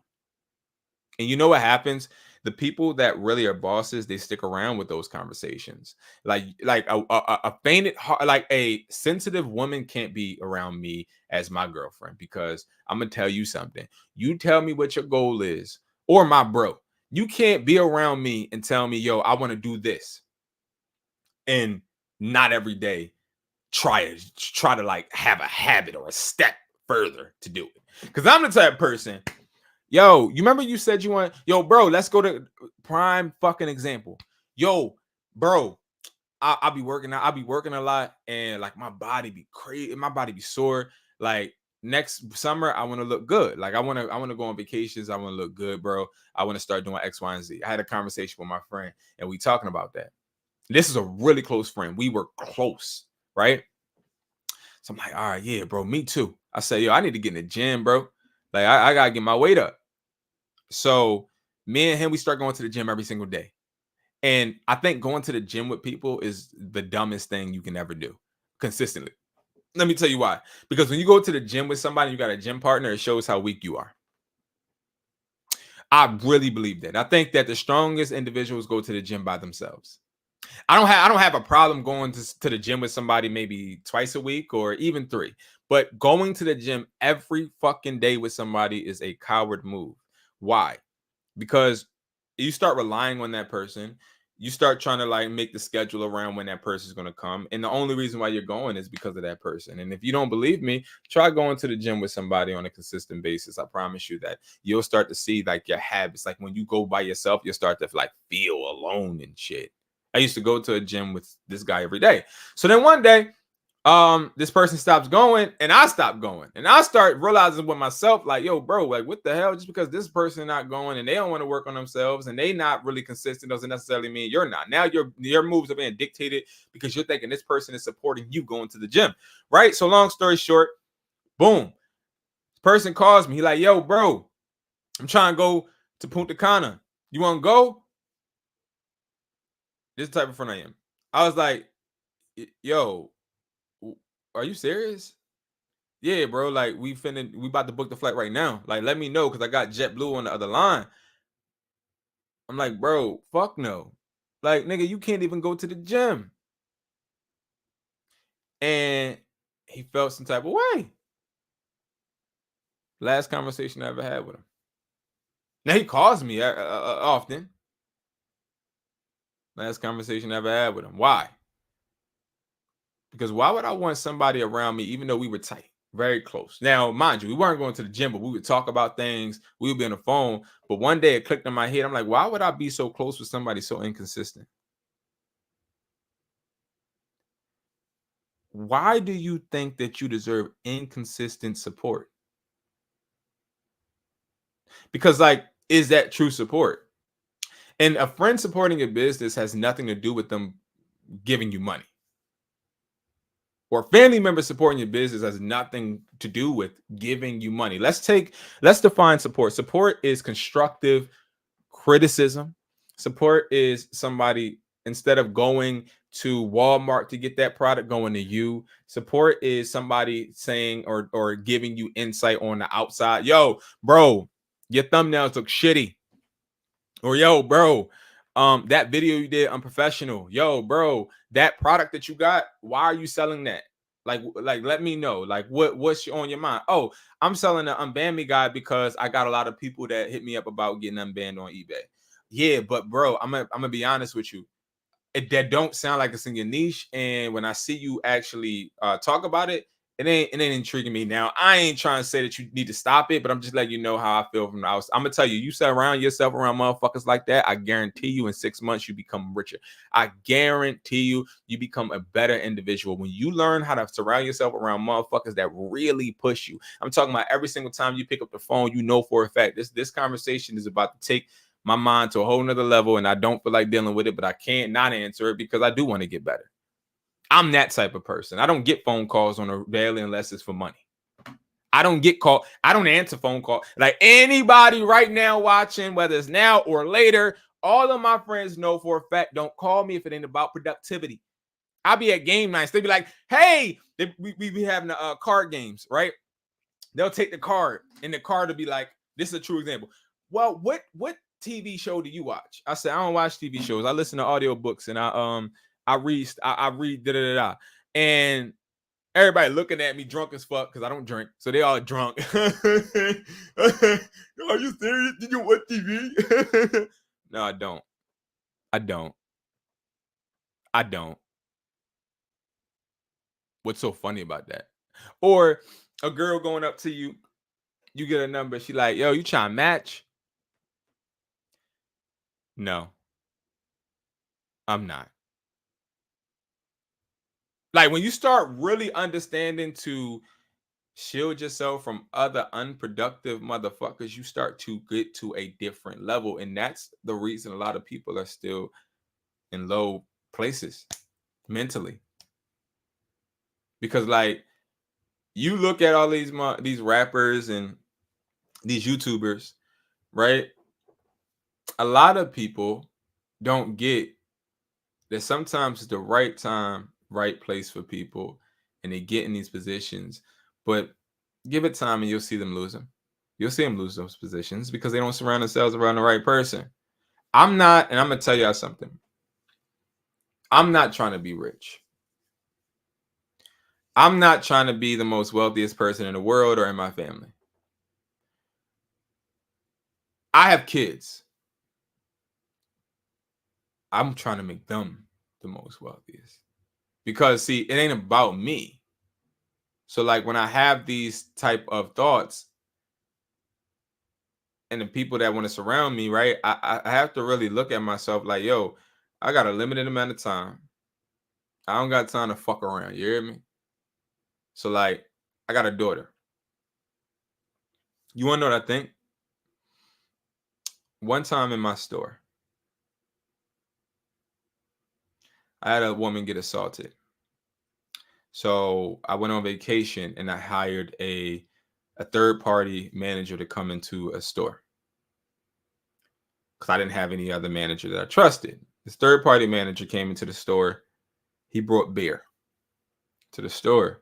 Speaker 1: And you know what happens? The people that really are bosses, they stick around with those conversations. Like a fainted heart, like a sensitive woman can't be around me as my girlfriend because I'm gonna tell you something. You tell me what your goal is, or my bro. You can't be around me and tell me, yo, I want to do this, and not every day try to like have a habit or a step further to do it. Because I'm the type of person. Yo, you remember you said you want, yo, bro, let's go to prime fucking example. Yo, bro, I'll be working out. I'll be working a lot and like my body be crazy. My body be sore. Like next summer, I want to look good. Like I want to go on vacations. I want to look good, bro. I want to start doing X, Y, and Z. I had a conversation with my friend and we talking about that. This is a really close friend. We were close, right? So I'm like, all right, yeah, bro, me too. I said, yo, I need to get in the gym, bro. Like I gotta get my weight up. So me and him, we start going to the gym every single day. And I think going to the gym with people is the dumbest thing you can ever do consistently. Let me tell you why. Because when you go to the gym with somebody, you got a gym partner, it shows how weak you are. I really believe that. I think that the strongest individuals go to the gym by themselves. I don't have a problem going to the gym with somebody maybe twice a week or even 3. But going to the gym every fucking day with somebody is a coward move. Why? Because you start relying on that person. You start trying to like make the schedule around when that person is going to come. And the only reason why you're going is because of that person. And if you don't believe me, try going to the gym with somebody on a consistent basis. I promise you that you'll start to see like your habits. Like when you go by yourself, you'll start to like feel alone and shit. I used to go to a gym with this guy every day. So then one day, this person stops going and I stop going. And I start realizing with myself, like, yo, bro, like what the hell? Just because this person not going and they don't want to work on themselves and they not really consistent doesn't necessarily mean you're not. Now your moves are being dictated because you're thinking this person is supporting you going to the gym. Right. So long story short, boom. This person calls me. He like, yo, bro, I'm trying to go to Punta Cana. You want to go? This is the type of friend I am. I was like, yo, are you serious? Yeah, bro. Like we about to book the flight right now. Like, let me know because I got JetBlue on the other line. I'm like, bro, fuck no. Like, nigga, you can't even go to the gym. And he felt some type of way. Last conversation I ever had with him. Now he calls me often. Last conversation I ever had with him. Why? Because why would I want somebody around me, even though we were tight, very close? Now, mind you, we weren't going to the gym, but we would talk about things. We would be on the phone. But one day it clicked in my head. I'm like, why would I be so close with somebody so inconsistent? Why do you think that you deserve inconsistent support? Because, like, is that true support? And a friend supporting your business has nothing to do with them giving you money. Or family member supporting your business has nothing to do with giving you money. Let's define support. Support is constructive criticism. Support is somebody, instead of going to Walmart to get that product, going to you. Support is somebody saying or giving you insight on the outside. Yo, bro, your thumbnails look shitty. Or yo, bro, that video you did unprofessional. Yo, bro, that product that you got, why are you selling that? Like let me know. Like what's on your mind? Oh, I'm selling the unban me guy because I got a lot of people that hit me up about getting unbanned on eBay. Yeah, but bro, I'm gonna be honest with you. That don't sound like it's in your niche. And when I see you actually talk about it, it ain't intriguing me. Now, I ain't trying to say that you need to stop it, but I'm just letting you know how I feel from the outside. I'm gonna tell you, you surround yourself around motherfuckers like that. I guarantee you, in 6 months, you become richer. I guarantee you become a better individual when you learn how to surround yourself around motherfuckers that really push you. I'm talking about every single time you pick up the phone, you know for a fact this conversation is about to take my mind to a whole nother level, and I don't feel like dealing with it, but I can't not answer it because I do want to get better. I'm that type of person. I don't get phone calls on a daily unless it's for money. I don't get called. I don't answer phone call. Like anybody right now watching, whether it's now or later, all of my friends know for a fact, don't call me if it ain't about productivity. I'll be at game nights. They'll be like, hey, we be having card games, right? They'll take the card, and the card will be like, this is a true example. Well, what TV show do you watch? I said, I don't watch TV shows. I listen to audiobooks, and I read da da da. And everybody looking at me drunk as fuck because I don't drink. So they all drunk. Are you serious? Did you watch TV? No, I don't. I don't. I don't. What's so funny about that? Or a girl going up to you, you get a number, she like, yo, you trying to match? No, I'm not. Like when you start really understanding to shield yourself from other unproductive motherfuckers, you start to get to a different level. And that's the reason a lot of people are still in low places mentally. Because like you look at all these rappers and these YouTubers, right? A lot of people don't get that sometimes it's the right time, right place for people, and they get in these positions. But give it time and you'll see them lose them. You'll see them lose those positions because they don't surround themselves around the right person. I'm not, and I'm gonna tell y'all something. I'm not trying to be rich. I'm not trying to be the most wealthiest person in the world or in my family. I have kids. I'm trying to make them the most wealthiest. Because see, it ain't about me. So like when I have these type of thoughts and the people that want to surround me, right? I have to really look at myself like, yo, I got a limited amount of time. I don't got time to fuck around. You hear me? So like, I got a daughter. You wanna know what I think? One time in my store, I had a woman get assaulted. So I went on vacation and I hired a third party manager to come into a store because I didn't have any other manager that I trusted. This third party manager came into the store. He brought beer to the store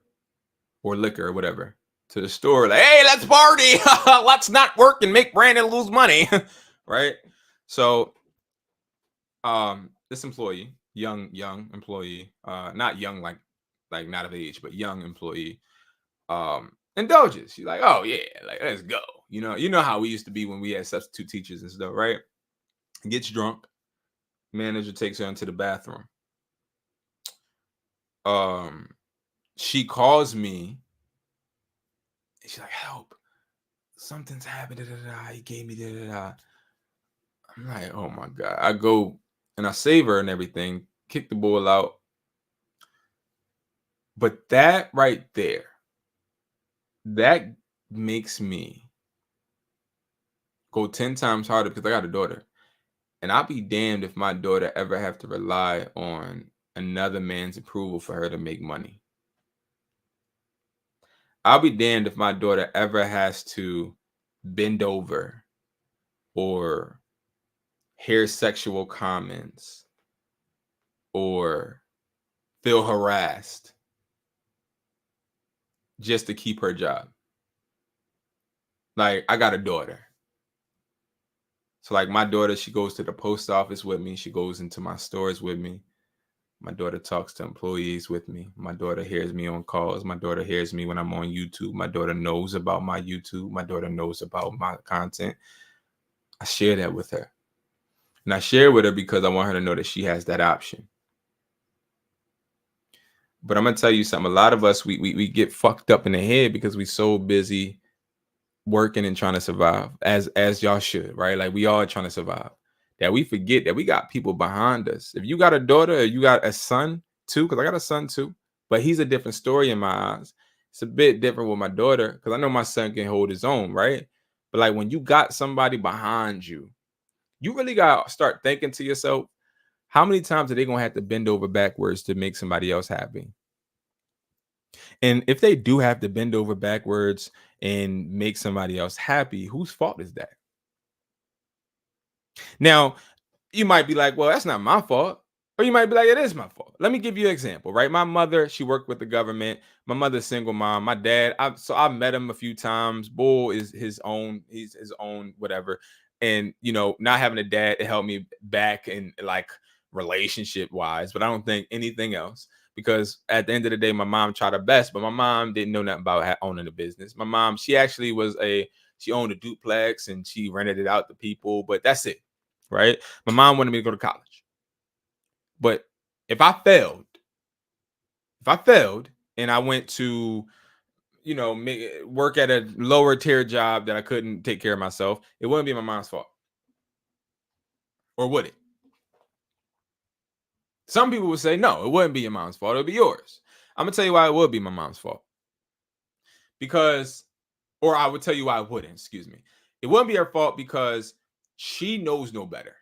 Speaker 1: or liquor or whatever to the store. Like, hey, let's party. Let's not work and make Brandon lose money. Right. So this employee, young employee, not young like not of age, but young employee, indulges. She's like, oh yeah, like let's go. You know how we used to be when we had substitute teachers and stuff, right? Gets drunk. Manager takes her into the bathroom. She calls me. And she's like, help. Something's happened. Da, da, da. He gave me da, da, da. I'm like, oh my God. I go and I save her and everything, kick the ball out. But that right there, that makes me go 10 times harder because I got a daughter. And I'll be damned if my daughter ever have to rely on another man's approval for her to make money. I'll be damned if my daughter ever has to bend over or hear sexual comments or feel harassed just to keep her job. Like, I got a daughter. So, like, my daughter, she goes to the post office with me. She goes into my stores with me. My daughter talks to employees with me. My daughter hears me on calls. My daughter hears me when I'm on YouTube. My daughter knows about my YouTube. My daughter knows about my content. I share that with her. And I share with her because I want her to know that she has that option. But I'm going to tell you something. A lot of us, we get fucked up in the head because we're so busy working and trying to survive, as y'all should, right? Like we all trying to survive, that we forget that we got people behind us. If you got a daughter or you got a son too, because I got a son too, but he's a different story in my eyes. It's a bit different with my daughter because I know my son can hold his own, right? But like when you got somebody behind you, you really got to start thinking to yourself, how many times are they going to have to bend over backwards to make somebody else happy? And if they do have to bend over backwards and make somebody else happy, whose fault is that? Now, you might be like, well, that's not my fault. Or you might be like, it is my fault. Let me give you an example, right? My mother, she worked with the government. My mother's single mom. My dad, I've met him a few times. Bull is he's his own whatever. And not having a dad to help me back in like relationship wise, but I don't think anything else. Because at the end of the day, my mom tried her best, but my mom didn't know nothing about owning a business. My mom, she actually she owned a duplex and she rented it out to people, but that's it, right? My mom wanted me to go to college. But if I failed, and I went to, work at a lower tier job that I couldn't take care of myself, it wouldn't be my mom's fault. Or would it? Some people would say, no, it wouldn't be your mom's fault. It would be yours. I'm going to tell you why it would be my mom's fault. Because, or I would tell you why it wouldn't, excuse me. It wouldn't be her fault because she knows no better.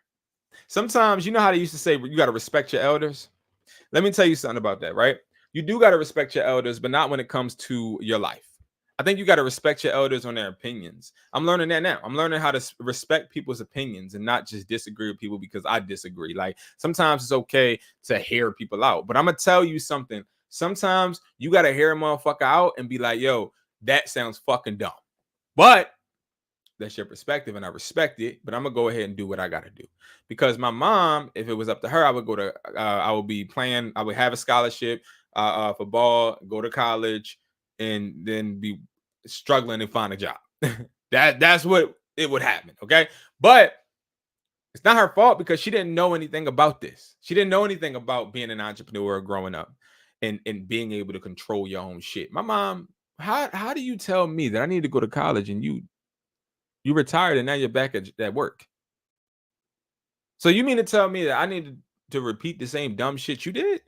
Speaker 1: Sometimes, you know how they used to say, you got to respect your elders? Let me tell you something about that, right? You do got to respect your elders, but not when it comes to your life. I think you got to respect your elders on their opinions. I'm learning that now. I'm learning how to respect people's opinions and not just disagree with people because I disagree. Like sometimes it's okay to hear people out, but I'm gonna tell you something. Sometimes you got to hear a motherfucker out and be like, "Yo, that sounds fucking dumb." But that's your perspective, and I respect it. But I'm gonna go ahead and do what I gotta do because my mom, if it was up to her, I would go to, I would be playing, I would have a scholarship for ball, go to college, and then be struggling to find a job. That's what it would happen. Okay, but it's not her fault because she didn't know anything about this. She didn't know anything about being an entrepreneur growing up and being able to control your own shit. My mom, how do you tell me that I need to go to college and you retired and now you're back at work? So you mean to tell me that I need to repeat the same dumb shit you did?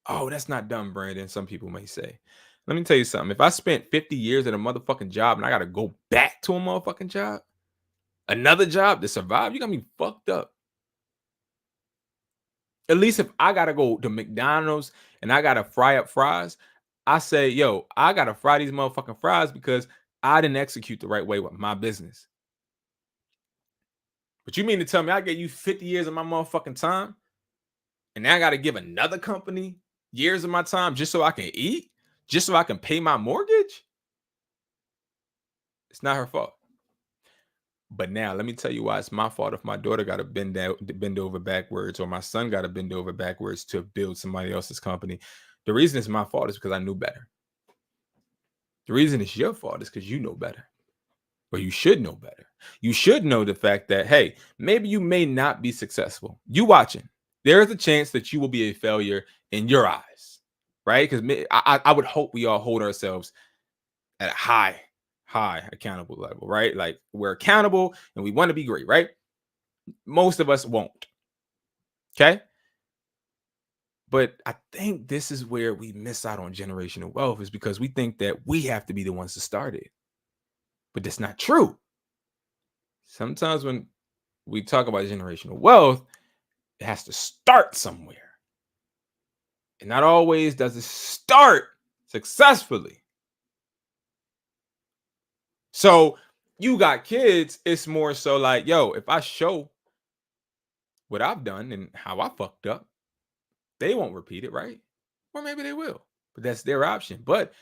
Speaker 1: Oh, that's not dumb, Brandon. Some people may say. Let me tell you something. If I spent 50 years at a motherfucking job and I got to go back to a motherfucking job, another job to survive, you got me fucked up. At least if I got to go to McDonald's and I got to fry up fries, I say, yo, I got to fry these motherfucking fries because I didn't execute the right way with my business. But you mean to tell me I gave you 50 years of my motherfucking time and now I got to give another company years of my time just so I can eat, just so I can pay my mortgage? It's not her fault. But now let me tell you why it's my fault if my daughter got to bend over backwards, or my son got to bend over backwards to build somebody else's company. The reason it's my fault is because I knew better. The reason it's your fault is because you know better, or you should know better. You should know the fact that, hey, maybe you may not be successful. You watching, there is a chance that you will be a failure in your eyes, right? Because I would hope we all hold ourselves at a high accountable level, right? Like we're accountable and we want to be great, right? Most of us won't. Okay. But I think this is where we miss out on generational wealth, is because we think that we have to be the ones to start it. But that's not true. Sometimes when we talk about generational wealth, it has to start somewhere. And not always does it start successfully. So you got kids, it's more so like, yo, if I show what I've done and how I fucked up, they won't repeat it, right? Or maybe they will, but that's their option. But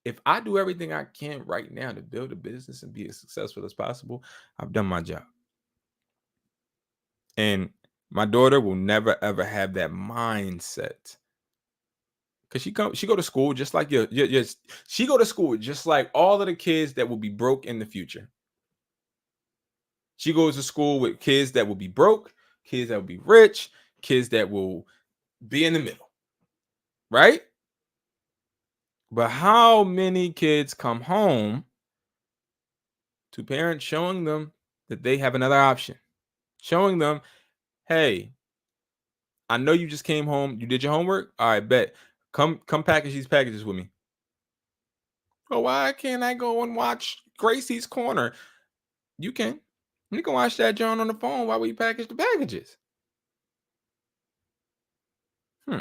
Speaker 1: if I do everything I can right now to build a business and be as successful as possible, I've done my job. And my daughter will never ever have that mindset because she go to school just like she go to school just like all of the kids that will be broke in the future. She goes to school with kids that will be broke, kids that will be rich, kids that will be in the middle, right? But how many kids come home to parents showing them that they have another option, showing them, hey, I know you just came home, you did your homework. All right, bet. Come package these packages with me. Oh, why can't I go and watch Gracie's Corner? You can. You can watch that John on the phone while we package the packages. Hmm.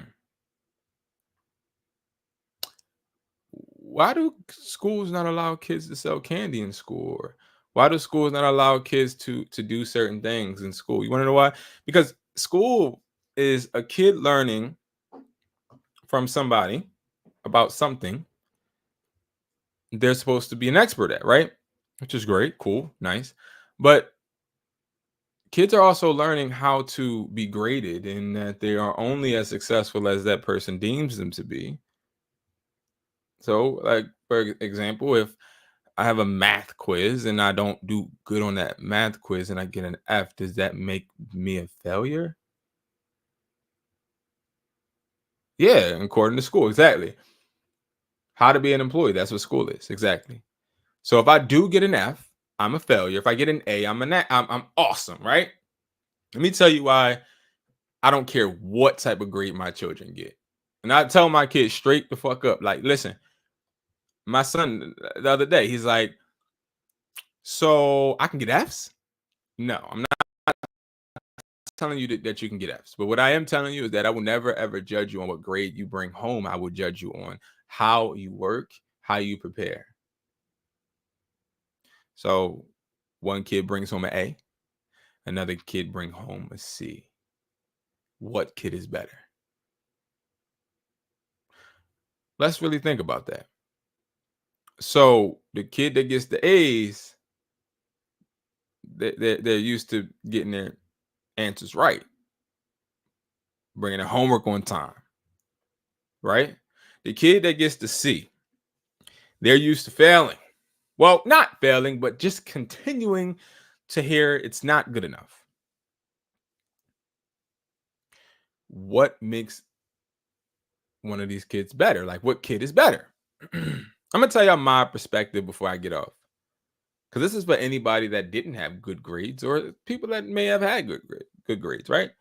Speaker 1: why do schools not allow kids to sell candy in school? Or why do schools not allow kids to do certain things in school? You want to know why? Because school is a kid learning from somebody about something they're supposed to be an expert at, right? Which is great, cool, nice. But kids are also learning how to be graded and that they are only as successful as that person deems them to be. So, like, for example, if I have a math quiz and I don't do good on that math quiz and I get an F, does that make me a failure? Yeah, according to school, exactly. How to be an employee, that's what school is, exactly. So if I do get an F, I'm a failure. If I get an A, I'm awesome, right? Let me tell you why I don't care what type of grade my children get. And I tell my kids straight the fuck up. Like, listen, my son the other day, he's like, so I can get Fs? No, I'm not telling you that you can get Fs. But what I am telling you is that I will never ever judge you on what grade you bring home. I will judge you on how you work, how you prepare. So one kid brings home an A, another kid bring home a C. What kid is better? Let's really think about that. So the kid that gets the A's, they're used to getting their answers right, bringing their homework on time, right? The kid that gets the C, they're used to failing. Well, not failing, but just continuing to hear it's not good enough. What makes one of these kids better? Like, what kid is better? I'm gonna tell you my perspective before I get off, because this is for anybody that didn't have good grades or people that may have had good grades, right?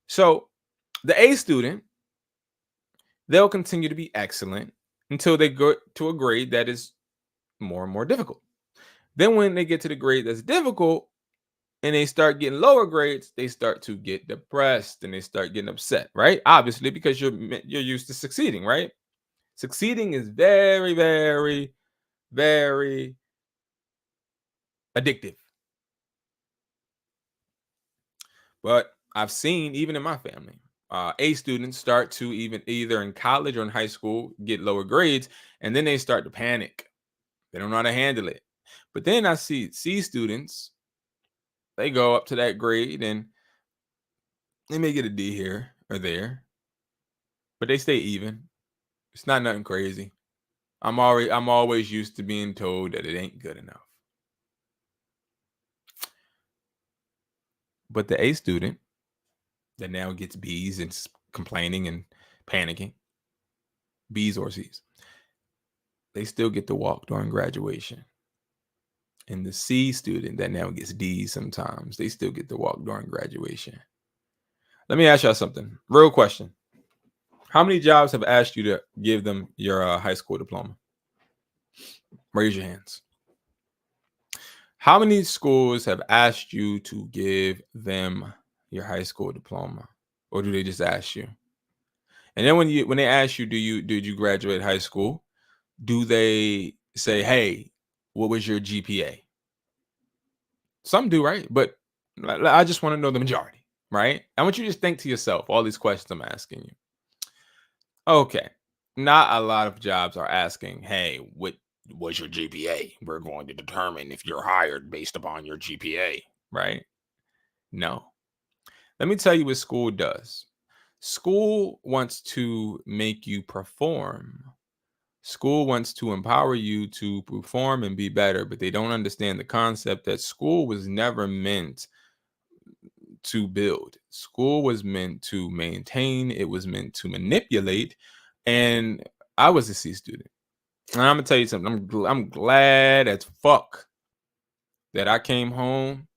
Speaker 1: So the A student, they'll continue to be excellent until they go to a grade that is more and more difficult. Then when they get to the grade that's difficult and they start getting lower grades, they start to get depressed and they start getting upset, right? Obviously, because you're used to succeeding, right? Succeeding is very, very, very addictive. But I've seen even in my family, A students start to even either in college or in high school get lower grades, and then they start to panic. They don't know how to handle it. But then I see C students, they go up to that grade and they may get a D here or there, but they stay even. It's not nothing crazy. I'm always used to being told that it ain't good enough. But the A student that now gets B's and complaining and panicking, B's or C's, they still get to walk during graduation. And the C student that now gets D's sometimes, they still get to walk during graduation. Let me ask y'all something. Real question. How many jobs have asked you to give them your high school diploma? Raise your hands. How many schools have asked you to give them your high school diploma? Or do they just ask you? And then when they ask you, did you graduate high school? Do they say, hey, what was your GPA? Some do, right? But I just want to know the majority, right? I want you to just think to yourself all these questions I'm asking you. Okay. Not a lot of jobs are asking, hey, what was your GPA? We're going to determine if you're hired based upon your GPA, right? No. Let me tell you what school does. School wants to make you perform. School wants to empower you to perform and be better, but they don't understand the concept that school was never meant to build. School was meant to maintain, it was meant to manipulate. And I was a C student. And I'm gonna tell you something. I'm glad as fuck that I came home.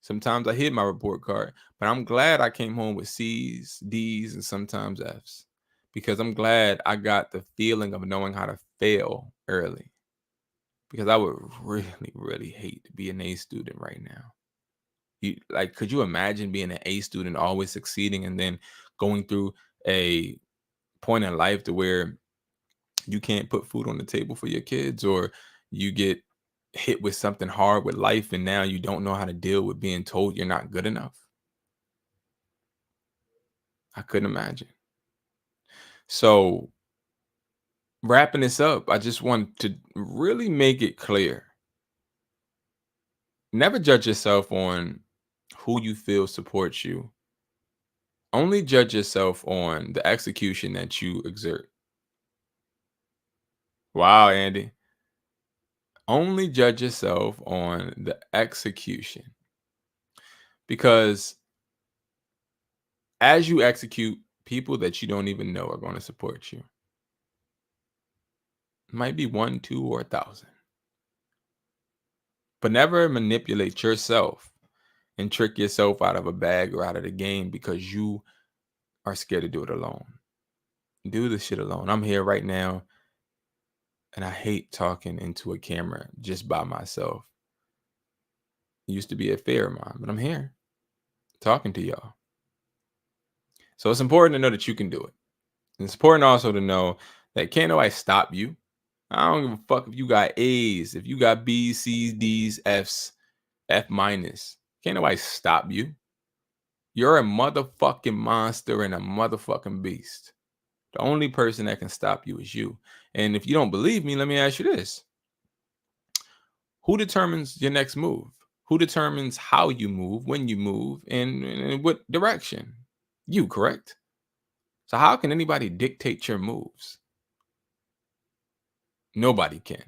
Speaker 1: Sometimes I hid my report card, but I'm glad I came home with C's, D's, and sometimes F's because I'm glad I got the feeling of knowing how to fail early. Because I would really, really hate to be an A student right now. Could you imagine being an A student, always succeeding, and then going through a point in life to where you can't put food on the table for your kids, or you get hit with something hard with life and now you don't know how to deal with being told you're not good enough. I couldn't imagine. So, wrapping this up, I just want to really make it clear. Never judge yourself on who you feel supports you. Only judge yourself on the execution that you exert. Wow, Andy. Only judge yourself on the execution. Because as you execute, people that you don't even know are going to support you. It might be one, two, or 1,000. But never manipulate yourself and trick yourself out of a bag or out of the game because you are scared to do it alone. Do the shit alone. I'm here right now, and I hate talking into a camera just by myself. It used to be a fear of mine, but I'm here talking to y'all. So it's important to know that you can do it. And it's important also to know that can't nobody stop you. I don't give a fuck if you got A's, if you got B's, C's, D's, F's, F minus. Can't nobody stop you. You're a motherfucking monster and a motherfucking beast. The only person that can stop you is you. And if you don't believe me, let me ask you this. Who determines your next move? Who determines how you move, when you move, and in what direction? You, correct? So how can anybody dictate your moves? Nobody can.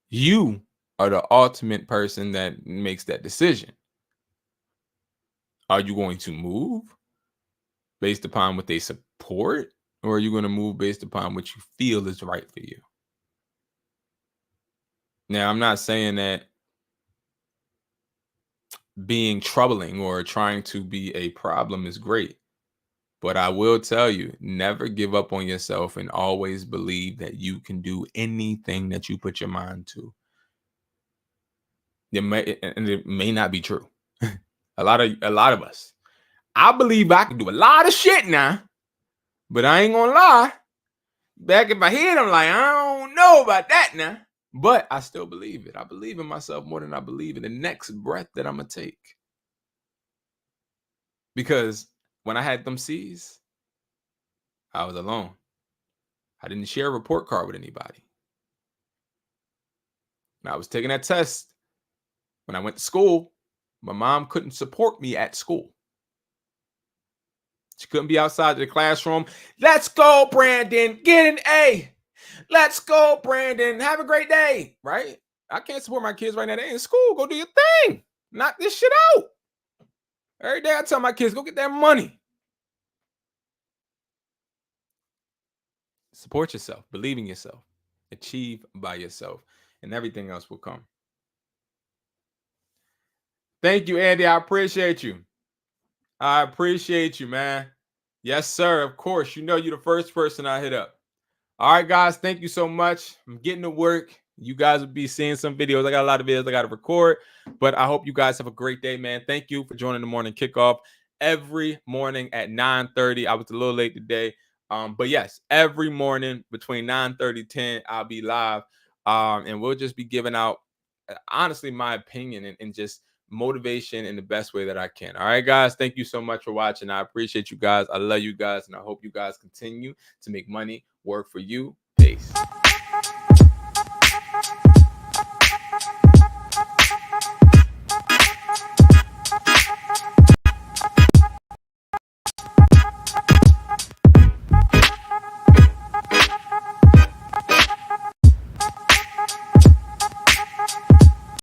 Speaker 1: You are the ultimate person that makes that decision. Are you going to move based upon what they support, or are you going to move based upon what you feel is right for you? Now, I'm not saying that being troubling or trying to be a problem is great, but I will tell you, never give up on yourself and always believe that you can do anything that you put your mind to. It may not be true. a lot of us. I believe I can do a lot of shit now, but I ain't gonna lie. Back in my head, I'm like, I don't know about that now. But I still believe it. I believe in myself more than I believe in the next breath that I'm gonna take. Because when I had them C's, I was alone. I didn't share a report card with anybody. When I was taking that test, when I went to school, my mom couldn't support me at school. She couldn't be outside the classroom. Let's go, Brandon. Get an A. Let's go, Brandon. Have a great day. Right? I can't support my kids right now. They in school. Go do your thing. Knock this shit out. Every day I tell my kids, go get that money. Support yourself. Believe in yourself. Achieve by yourself. And everything else will come. Thank you, Andy. I appreciate you. I appreciate you, man. Yes, sir. Of course. You know you're the first person I hit up. All right, guys. Thank you so much. I'm getting to work. You guys will be seeing some videos. I got a lot of videos I got to record, but I hope you guys have a great day, man. Thank you for joining the morning kickoff every morning at 9:30. I was a little late today. But yes, every morning between 9:30 10, I'll be live. And we'll just be giving out honestly my opinion and just motivation in the best way that I can. All right, guys. Thank you so much for watching. I appreciate you guys. I love you guys, and I hope you guys continue to make money work for you. Peace.